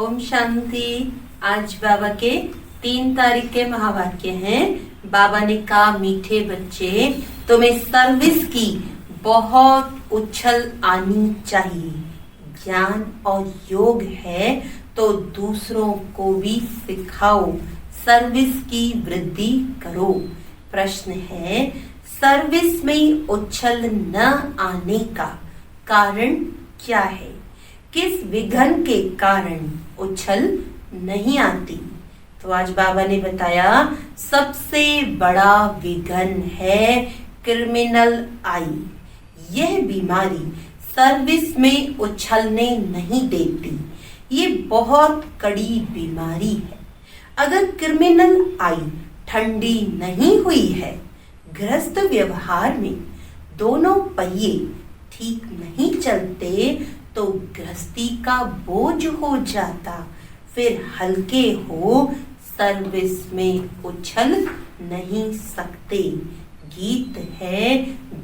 ओम शांति। आज बाबा के 3 तारीख के महावाक्य हैं। बाबा ने कहा, मीठे बच्चे, तुम्हें सर्विस की बहुत उछल आनी चाहिए। ज्ञान और योग है तो दूसरों को भी सिखाओ, सर्विस की वृद्धि करो। प्रश्न है, सर्विस में उछल न आने का कारण क्या है? किस विघन के कारण उछल नहीं आती? तो आज बाबा ने बताया, सबसे बड़ा विघन है क्रिमिनल आई। यह बीमारी सर्विस में उछलने नहीं देती। ये बहुत कड़ी बीमारी है। अगर क्रिमिनल आई ठंडी नहीं हुई है, गृहस्थ व्यवहार में दोनों पहिए ठीक नहीं चलते तो गृहस्थी का बोझ हो जाता, फिर हल्के हो, सर्विस में उछल नहीं सकते। गीत है,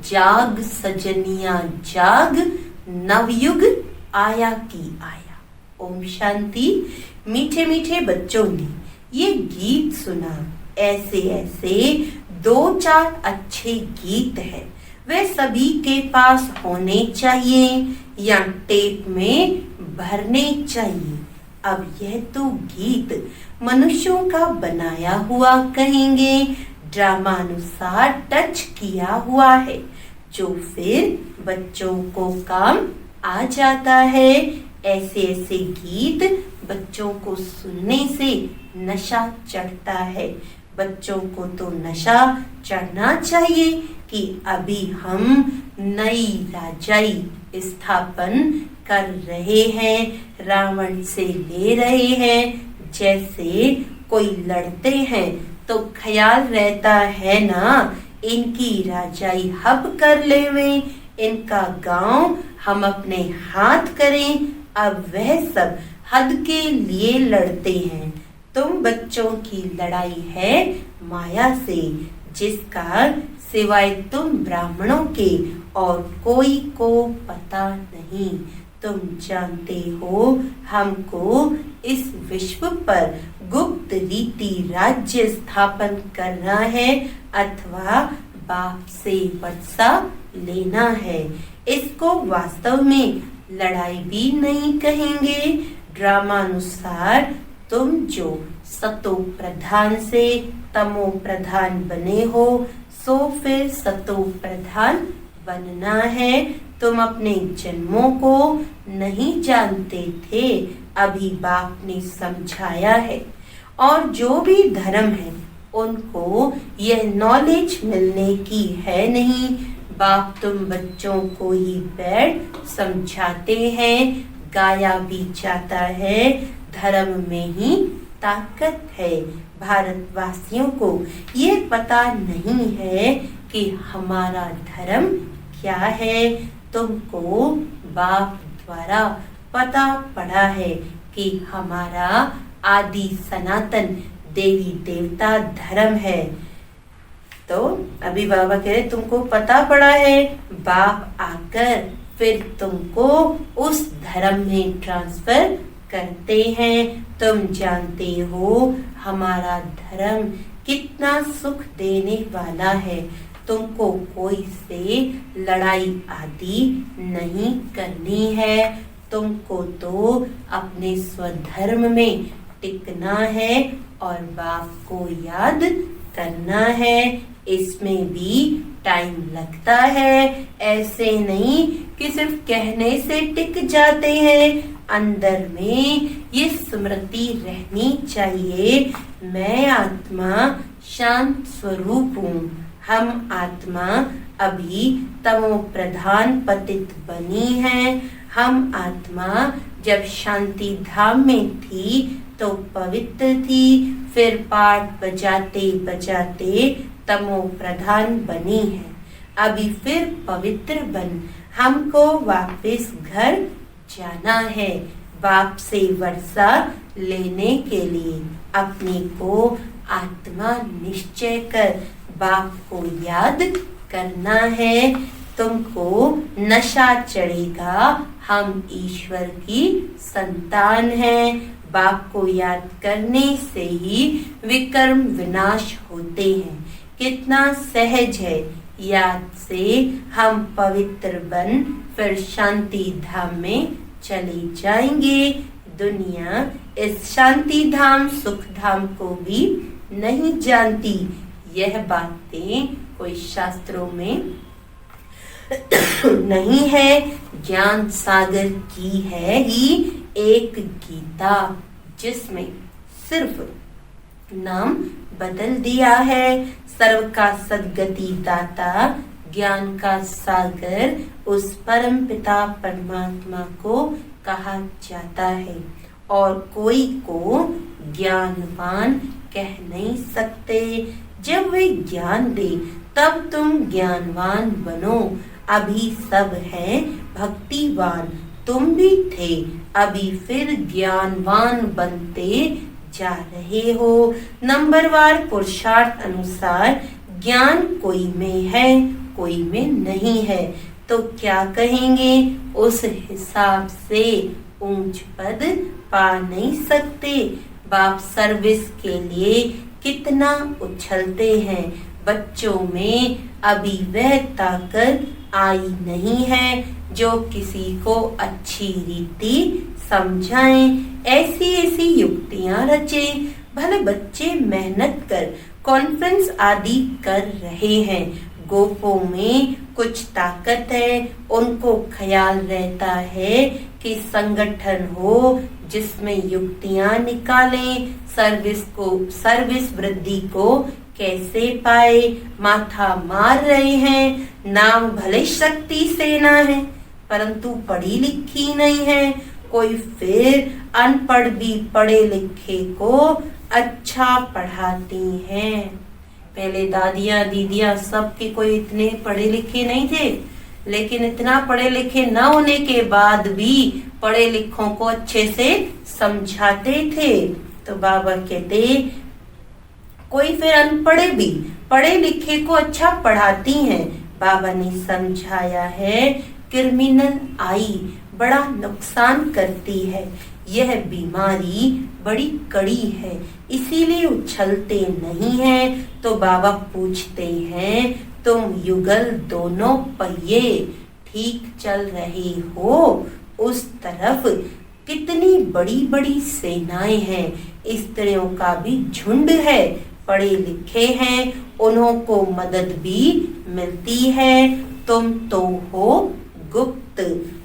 जाग सजनिया जाग, नवयुग आया की आया। ओम शांति। मीठे मीठे बच्चों ने ये गीत सुना। ऐसे ऐसे 2-4 अच्छे गीत हैं, वे सभी के पास होने चाहिए या टेप में भरने चाहिए। अब यह तो गीत मनुष्यों का बनाया हुआ कहेंगे, ड्रामानुसार टच किया हुआ है, जो फिर बच्चों को काम आ जाता है। ऐसे ऐसे गीत बच्चों को सुनने से नशा चढ़ता है। बच्चों को तो नशा चढ़ना चाहिए कि अभी हम नई राजाई स्थापन कर रहे हैं, रावण से ले रहे हैं। जैसे कोई लड़ते हैं तो ख्याल रहता है ना, इनकी राजाई हब कर लेवें, इनका गांव हम अपने हाथ करें। अब वह सब हद के लिए लड़ते हैं। तुम बच्चों की लड़ाई है माया से, जिसका सिवाय तुम ब्राह्मणों के और कोई को पता नहीं। तुम जानते हो, हमको इस विश्व पर गुप्त रीति राज्य स्थापन करना है अथवा बाप से वर्षा लेना है। इसको वास्तव में लड़ाई भी नहीं कहेंगे। ड्रामानुसार तुम जो सतो प्रधान से तमो प्रधान बने हो, सो फिर सतो प्रधान बनना है। तुम अपने जन्मों को नहीं जानते थे, अभी बाप ने समझाया है। और जो भी धर्म है उनको यह नॉलेज मिलने की है नहीं। बाप तुम बच्चों को ही बैठ समझाते हैं। गाया भी जाता है, धर्म में ही ताकत है। भारतवासियों को ये पता नहीं है कि हमारा धर्म क्या है। तुमको बाप द्वारा पता पड़ा है कि हमारा आदि सनातन देवी देवता धर्म है। तो अभी बाबा कह रहे, तुमको पता पड़ा है, बाप आकर फिर तुमको उस धर्म में ट्रांसफर करते हैं। तुम जानते हो हमारा धर्म कितना सुख देने वाला है। तुमको कोई से लड़ाई आदि नहीं करनी है। तुमको तो अपने स्वधर्म में टिकना है और बाप को याद करना है। इसमें भी टाइम लगता है। ऐसे नहीं कि सिर्फ कहने से टिक जाते हैं। अंदर में ये स्मृति रहनी चाहिए, मैं आत्मा शांत स्वरूप हूँ। हम आत्मा अभी तमो प्रधान पतित बनी है। हम आत्मा जब शांति धाम में थी तो पवित्र थी, फिर पाठ बजाते बजाते तमो प्रधान बनी है। अभी फिर पवित्र बन हमको वापस घर जाना है, बाप से वर्षा लेने के लिए। अपने को आत्मा निश्चय कर बाप को याद करना है। तुमको नशा चढ़ेगा, हम ईश्वर की संतान हैं। बाप को याद करने से ही विकर्म विनाश होते हैं। कितना सहज है, याद से हम पवित्र बन फिर शांति धाम में चले जाएंगे। दुनिया इस शांति धाम सुख धाम को भी नहीं जानती। यह बातें कोई शास्त्रों में नहीं है, ज्ञान सागर की है ही एक गीता, जिसमें सिर्फ नाम बदल दिया है। सर्व का सद्गति दाता ज्ञान का सागर उस परम पिता परमात्मा को कहा जाता है, और कोई को ज्ञानवान कह नहीं सकते। जब वे ज्ञान दे तब तुम ज्ञानवान बनो। अभी सब है भक्तिवान, तुम भी थे, अभी फिर ज्ञानवान बनते जा रहे हो। नंबरवार पुरुषार्थ अनुसार ज्ञान कोई में है, कोई में नहीं है, तो क्या कहेंगे? उस हिसाब से ऊंच पद पा नहीं सकते। बाप सर्विस के लिए कितना उछलते हैं। बच्चों में अभी वह ताकत आई नहीं है जो किसी को अच्छी रीति समझाएं। ऐसी ऐसी युक्तियां रचे। भले बच्चे मेहनत कर कॉन्फ्रेंस आदि कर रहे हैं, गोपों में कुछ ताकत है, उनको ख्याल रहता है कि संगठन हो जिसमें युक्तियां निकालें, सर्विस वृद्धि को कैसे पाए। माथा मार रहे हैं, नाम भले शक्ति सेना है परंतु पढ़ी लिखी नहीं है। कोई फिर अनपढ़ भी पढ़े लिखे को अच्छा पढ़ाती हैं। पहले दादियाँ दीदियाँ सबके कोई इतने पढ़े लिखे नहीं थे, लेकिन इतना पढ़े लिखे न होने के बाद भी पढ़े लिखों को अच्छे से समझाते थे। तो बाबा कहते कोई फिर अनपढ़े भी पढ़े लिखे को अच्छा पढ़ाती हैं। बाबा ने समझाया है क्रिमिनल आई बड़ा नुकसान करती है, यह बीमारी बड़ी कड़ी है, इसीलिए उछलते नहीं हैं। तो बाबा पूछते हैं तुम युगल दोनों पहिए ठीक चल रहे हो, उस तरफ कितनी बड़ी बड़ी सेनाएं हैं, स्त्रियों का भी झुंड है, पढ़े लिखे हैं, उन्हों को मदद भी मिलती है। तुम तो हो गुप्त,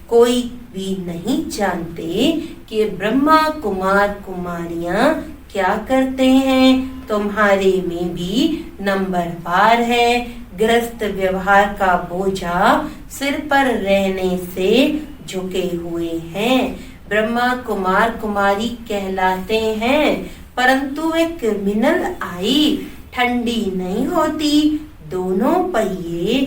कोई भी नहीं जानते कि ब्रह्मा कुमार कुमारियां क्या करते हैं। तुम्हारे में भी नंबरवार है, गृहस्थ व्यवहार का बोझा सिर पर रहने से झुके हुए हैं। ब्रह्मा कुमार कुमारी कहलाते हैं, परंतु वे क्रिमिनल आई ठंडी नहीं होती। दोनों पहिए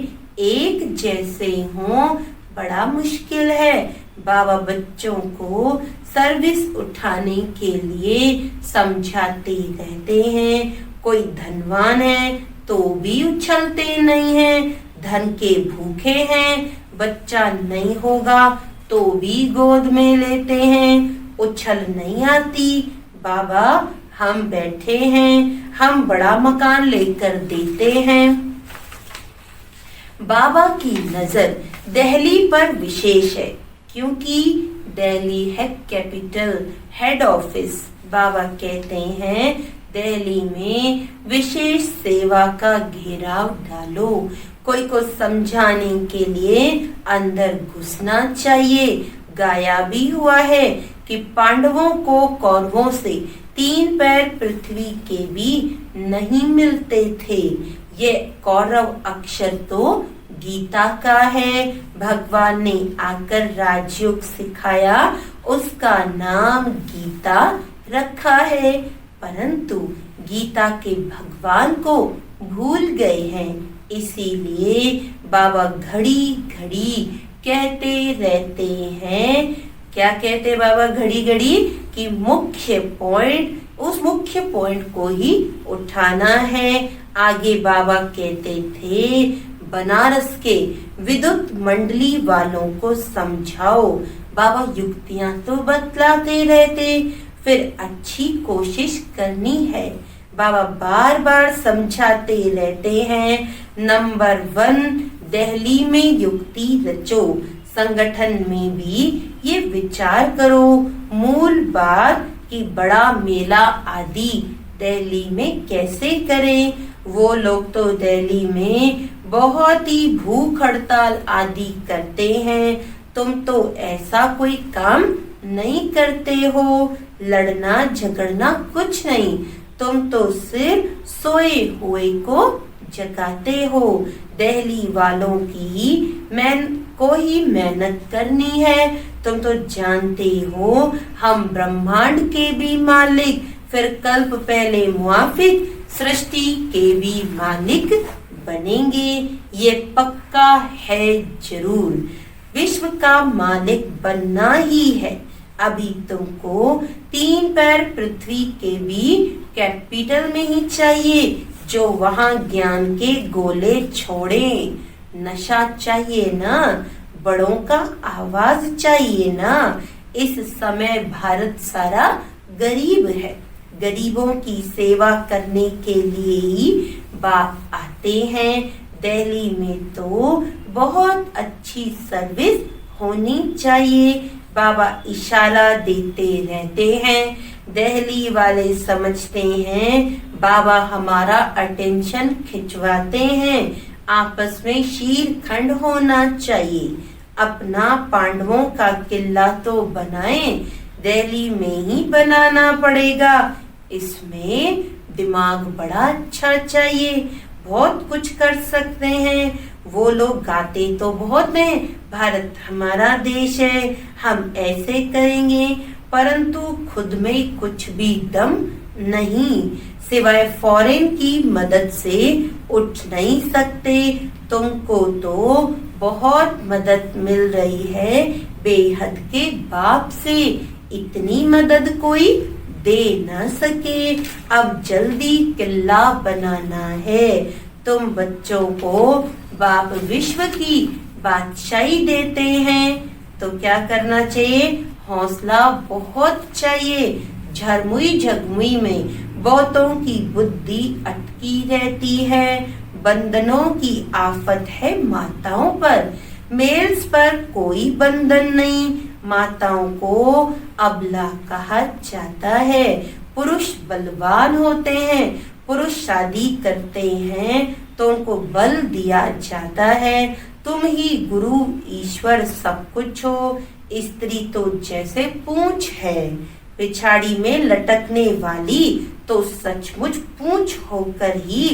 एक जैसे हों बड़ा मुश्किल है। बाबा बच्चों को सर्विस उठाने के लिए समझाते रहते हैं। कोई धनवान है तो भी उछलते नहीं हैं, धन के भूखे हैं, बच्चा नहीं होगा तो भी गोद में लेते हैं, उछल नहीं आती। बाबा हम बैठे हैं, हम बड़ा मकान लेकर देते हैं। बाबा की नजर दिल्ली पर विशेष है, क्योंकि दिल्ली है कैपिटल, हेड ऑफिस। बाबा कहते हैं दिल्ली में विशेष सेवा का घेराव डालो। कोई को समझाने के लिए अंदर घुसना चाहिए। गाया भी हुआ है कि पांडवों को कौरवों से 3 पैर पृथ्वी के भी नहीं मिलते थे। ये कौरव अक्षर तो गीता का है। भगवान ने आकर राजयोग सिखाया, उसका नाम गीता रखा है, परंतु गीता के भगवान को भूल गए हैं। इसीलिए बाबा घड़ी घड़ी कहते रहते हैं, क्या कहते बाबा घड़ी घड़ी, कि मुख्य पॉइंट, उस मुख्य पॉइंट को ही उठाना है। आगे बाबा कहते थे बनारस के विद्युत मंडली वालों को समझाओ। बाबा युक्तियां तो बतलाते रहते, फिर अच्छी कोशिश करनी है। बाबा बार बार समझाते रहते हैं, नंबर 1 दिल्ली में युक्ति रचो। संगठन में भी ये विचार करो, मूल बात कि बड़ा मेला आदि दिल्ली में कैसे करें। वो लोग तो दिल्ली में बहुत ही भूख हड़ताल आदि करते हैं, तुम तो ऐसा कोई काम नहीं करते हो। लड़ना झगड़ना कुछ नहीं, तुम तो सिर्फ सोए हुए को जगाते हो। दिल्ली वालों को ही मेहनत करनी है। तुम तो जानते हो हम ब्रह्मांड के भी मालिक, फिर कल्प पहले मुआफिक सृष्टि के भी मालिक बनेंगे। ये पक्का है जरूर, विश्व का मालिक बनना ही है। अभी तुमको 3 पैर पृथ्वी के भी कैपिटल में ही चाहिए, जो वहाँ ज्ञान के गोले छोड़े। नशा चाहिए ना, बड़ों का आवाज चाहिए ना। इस समय भारत सारा गरीब है, गरीबों की सेवा करने के लिए ही बाप आते हैं। दिल्ली में तो बहुत अच्छी सर्विस होनी चाहिए। बाबा इशारा देते रहते हैं। दिल्ली वाले समझते हैं बाबा हमारा अटेंशन खिंचवाते हैं। आपस में शीर खंड होना चाहिए। अपना पांडवों का किला तो बनाएं, दिल्ली में ही बनाना पड़ेगा। इसमें दिमाग बड़ा अच्छा चाहिए, बहुत कुछ कर सकते हैं। वो लोग गाते तो बहुत हैं, भारत हमारा देश है, हम ऐसे करेंगे, परंतु खुद में कुछ भी दम नहीं। सिवाय फॉरेन की मदद से उठ नहीं सकते। तुमको तो बहुत मदद मिल रही है बेहद के बाप से, इतनी मदद कोई दे न सके। अब जल्दी किला बनाना है। तुम बच्चों को बाप विश्व की बादशाही देते हैं, तो क्या करना चाहिए? हौसला बहुत चाहिए। झरमुई झगमुई में बहुतों की बुद्धि अटकी रहती है। बंधनों की आफत है माताओं पर, मेल्स पर कोई बंधन नहीं। माताओं को अबला कहा जाता है। पुरुष बलवान होते हैं, पुरुष शादी करते हैं तो उनको बल दिया जाता है। तुम ही गुरु ईश्वर सब कुछ हो। स्त्री तो जैसे पूंछ है, पिछाड़ी में लटकने वाली तो सचमुच पूंछ होकर ही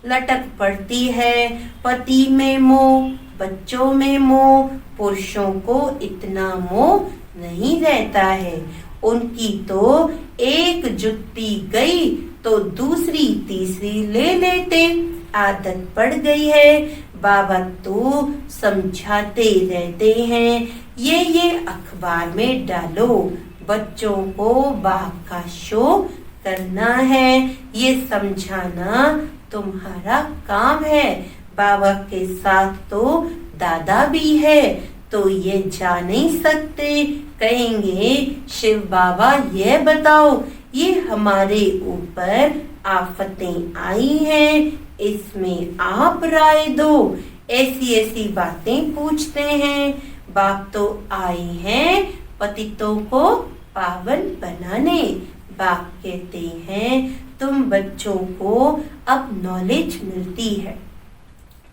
लटक पड़ती है। पति में मोह, बच्चों में मोह, पुरुषों को इतना मोह नहीं रहता है। उनकी तो एक जुत्ती गई तो दूसरी तीसरी ले लेते, आदत पड़ गई है। बाबा तो समझाते रहते हैं, ये अखबार में डालो, बच्चों को बाप का शो करना है। ये समझाना तुम्हारा काम है। बाबा के साथ तो दादा भी है, तो ये जा नहीं सकते। कहेंगे शिव बाबा ये बताओ, ये हमारे ऊपर आफतें आई हैं, इसमें आप राय दो। ऐसी ऐसी बातें पूछते हैं। बाप तो आए हैं पतितों को पावन बनाने। बाप कहते हैं तुम बच्चों को अब नॉलेज मिलती है,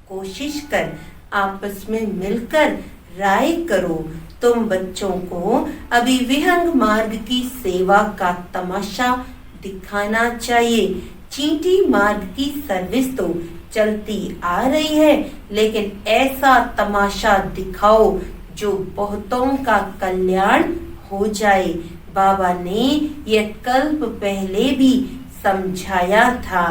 कोशिश कर आपस में मिलकर राय करो। तुम बच्चों को अभी विहंग मार्ग की सेवा का तमाशा दिखाना चाहिए। चींटी मार्ग की सर्विस तो चलती आ रही है, लेकिन ऐसा तमाशा दिखाओ जो बहुतों का कल्याण हो जाए। बाबा ने यह कल्प पहले भी समझाया था,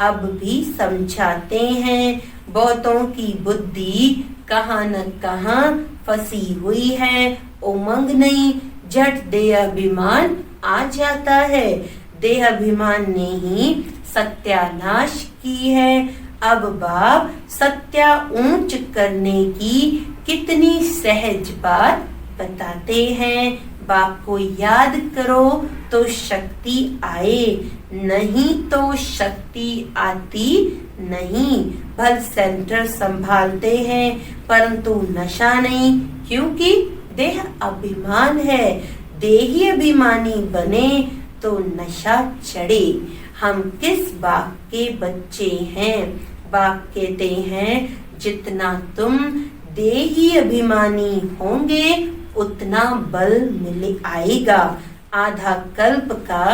अब भी समझाते हैं। बहुतों की बुद्धि कहाँ न कहाँ फंसी हुई है। उमंग नहीं, झट देहाभिमान आ जाता है। देहाभिमान ने ही सत्यानाश की है। अब बाप सत्या ऊंच करने की कितनी सहज बात बताते हैं। बाप को याद करो तो शक्ति आए, नहीं तो शक्ति आती नहीं। भल सेंटर संभालते हैं परंतु नशा नहीं, क्योंकि देह अभिमान है। देही अभिमानी बने तो नशा चढ़े। हम किस बाप के बच्चे हैं? बाप कहते हैं जितना तुम देही अभिमानी होंगे उतना बल मिले आएगा। आधा कल्प का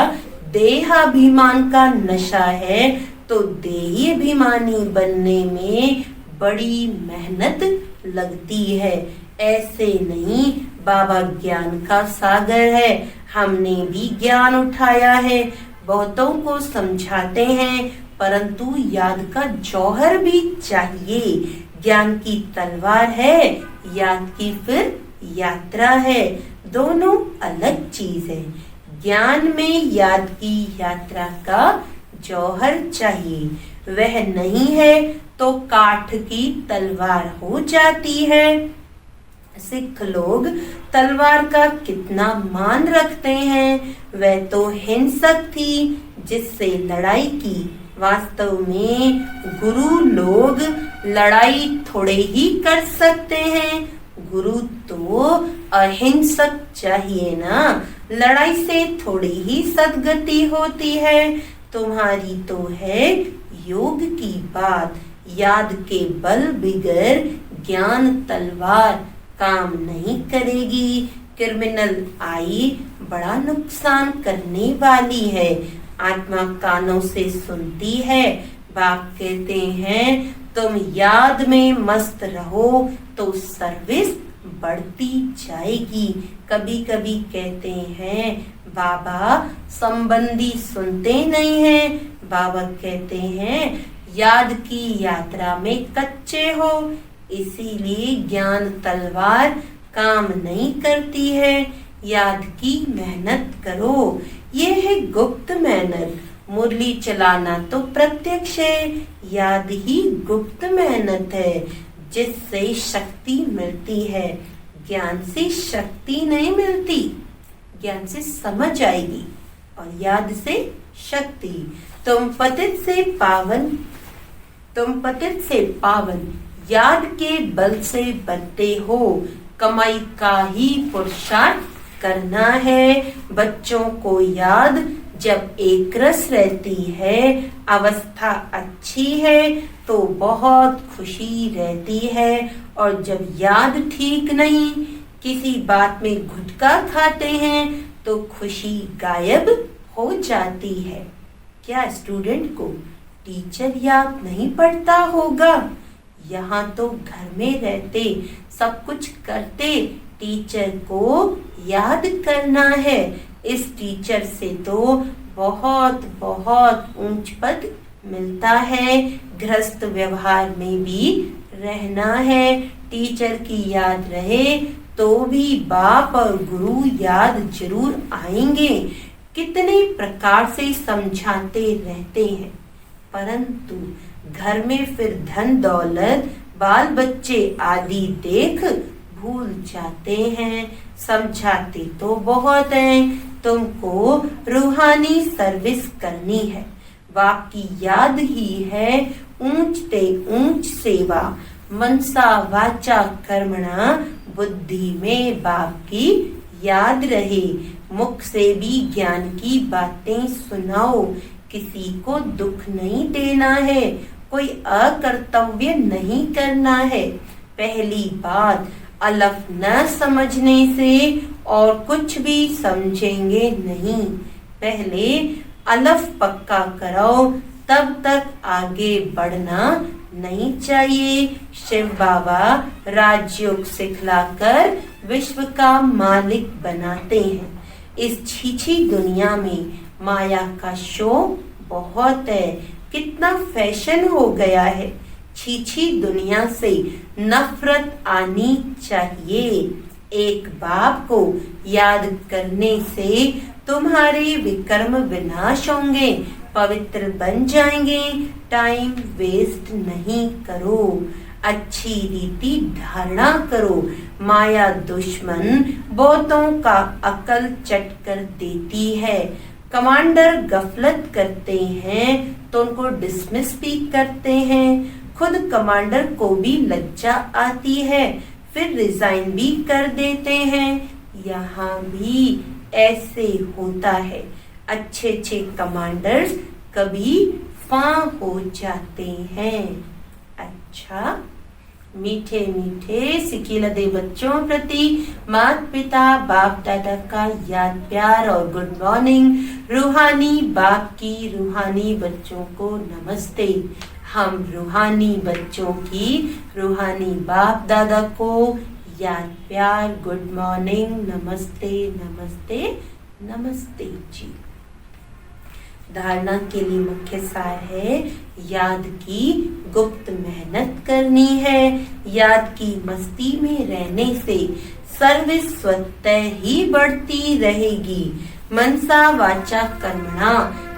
देहाभिमान का नशा है तो देही अभिमानी बनने में बड़ी मेहनत लगती है। ऐसे नहीं, बाबा ज्ञान का सागर है, हमने भी ज्ञान उठाया है, बहुतों को समझाते हैं, परंतु याद का जौहर भी चाहिए। ज्ञान की तलवार है, याद की फिर यात्रा है, दोनों अलग चीज है। ज्ञान में याद की यात्रा का जौहर चाहिए, वह नहीं है तो काठ की तलवार हो जाती है। सिख लोग तलवार का कितना मान रखते हैं, वह तो हिंसक थी जिससे लड़ाई की। वास्तव में गुरु लोग लड़ाई थोड़े ही कर सकते हैं, गुरु तो अहिंसक चाहिए ना। लड़ाई से थोड़ी ही सदगति होती है। तुम्हारी तो है योग की बात, याद के बल बिगर ज्ञान तलवार काम नहीं करेगी। क्रिमिनल आई बड़ा नुकसान करने वाली है, आत्मा कानों से सुनती है। बाप कहते हैं तुम याद में मस्त रहो तो सर्विस बढ़ती जाएगी। कभी कभी कहते हैं बाबा संबंधी सुनते नहीं हैं। बाबा कहते हैं याद की यात्रा में कच्चे हो, इसीलिए ज्ञान तलवार काम नहीं करती है। याद की मेहनत करो, ये है गुप्त मेहनत। मुरली चलाना तो प्रत्यक्ष है, याद ही गुप्त मेहनत है जिससे शक्ति मिलती है। ज्ञान से शक्ति नहीं मिलती, ज्ञान से समझ आएगी और याद से शक्ति। तुम पतित से पावन याद के बल से बनते हो। कमाई का ही पुरुषार्थ करना है। बच्चों को याद जब एक रस रहती है, अवस्था अच्छी है तो बहुत खुशी रहती है, और जब याद ठीक नहीं, किसी बात में गुटखा खाते हैं तो खुशी गायब हो जाती है। क्या स्टूडेंट को टीचर याद नहीं पड़ता होगा? यहाँ तो घर में रहते सब कुछ करते, टीचर को याद करना है। इस टीचर से तो बहुत बहुत ऊंच पद मिलता है। गृहस्थ व्यवहार में भी रहना है। टीचर की याद रहे तो भी बाप और गुरु याद जरूर आएंगे। कितने प्रकार से समझाते रहते हैं, परंतु घर में फिर धन दौलत बाल बच्चे आदि देख भूल जाते हैं। समझाते तो बहुत हैं, तुमको रूहानी सर्विस करनी है। बाप की याद ही है ऊंच ते ऊंच सेवा। मनसा वाचा कर्मणा बुद्धि में बाप की याद रहे। मुख से भी ज्ञान की बातें सुनाओ। किसी को दुख नहीं देना है, कोई अकर्तव्य नहीं करना है। पहली बात, अलफ न समझने से और कुछ भी समझेंगे नहीं। पहले अलफ पक्का कराओ, तब तक आगे बढ़ना नहीं चाहिए। शिव बाबा राजयोग सिखलाकर विश्व का मालिक बनाते हैं। इस छीछी दुनिया में माया का शो बहुत है। कितना फैशन हो गया है। छीछी दुनिया से नफरत आनी चाहिए। एक बाप को याद करने से तुम्हारे विकर्म विनाश होंगे, पवित्र बन जाएंगे। टाइम वेस्ट नहीं करो। अच्छी रीति धारणा करो। माया दुश्मन बहुतों का अकल चट कर देती है। कमांडर गफलत करते हैं तो उनको डिसमिस भी करते हैं। खुद कमांडर को भी लज्जा आती है, फिर रिजाइन भी कर देते हैं। यहाँ भी ऐसे होता है। अच्छे अच्छे कमांडर्स कभी फां हो जाते हैं। अच्छा, मीठे मीठे सिकिलदे बच्चों प्रति माता पिता बाप दादा का याद प्यार और गुड मॉर्निंग। रूहानी बाप की रूहानी बच्चों को नमस्ते। हम रूहानी बच्चों की रूहानी बाप दादा को याद प्यार गुड मॉर्निंग, नमस्ते नमस्ते नमस्ते जी। धारणा के लिए मुख्य सार है, याद की गुप्त मेहनत करनी है। याद की मस्ती में रहने से सर्विस स्वतः ही बढ़ती रहेगी। मनसा वाचा कर्मणा,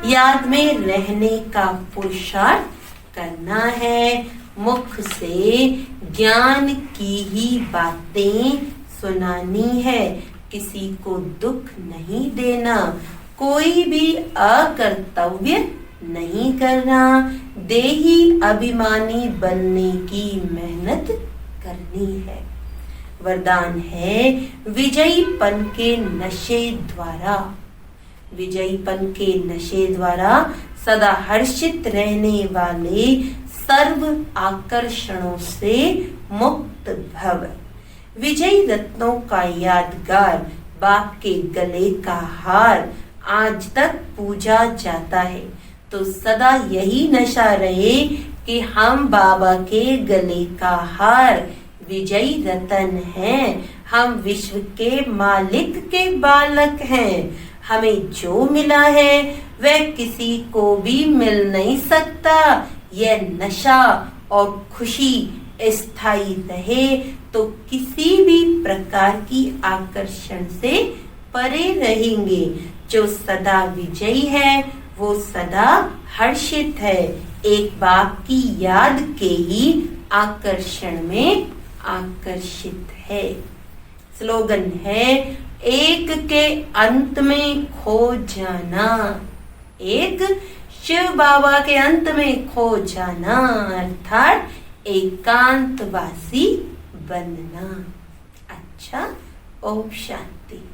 याद में रहने का पुरुषार्थ करना है। मुख से ज्ञान की ही बातें सुनानी है। किसी को दुख नहीं देना, कोई भी अकर्तव्य नहीं करना। देही अभिमानी बनने की मेहनत करनी है। वरदान है, विजयीपन के नशे द्वारा, विजयीपन के नशे द्वारा सदा हर्षित रहने वाले सर्व आकर्षणों से मुक्त भव। विजयी रत्नों का यादगार बाप के गले का हार आज तक पूजा जाता है। तो सदा यही नशा रहे कि हम बाबा के गले का हार विजयी रतन हैं। हम विश्व के मालिक के बालक हैं। हमें जो मिला है वह किसी को भी मिल नहीं सकता। यह नशा और खुशी स्थायी रहे तो किसी भी प्रकार की आकर्षण से परे रहेंगे। जो सदा विजयी है वो सदा हर्षित है। एक बाप की याद के ही आकर्षण में आकर्षित है। स्लोगन है, एक के अंत में खो जाना। एक शिव बाबा के अंत में खो जाना अर्थात एकांतवासी बनना। अच्छा, ओम शांति।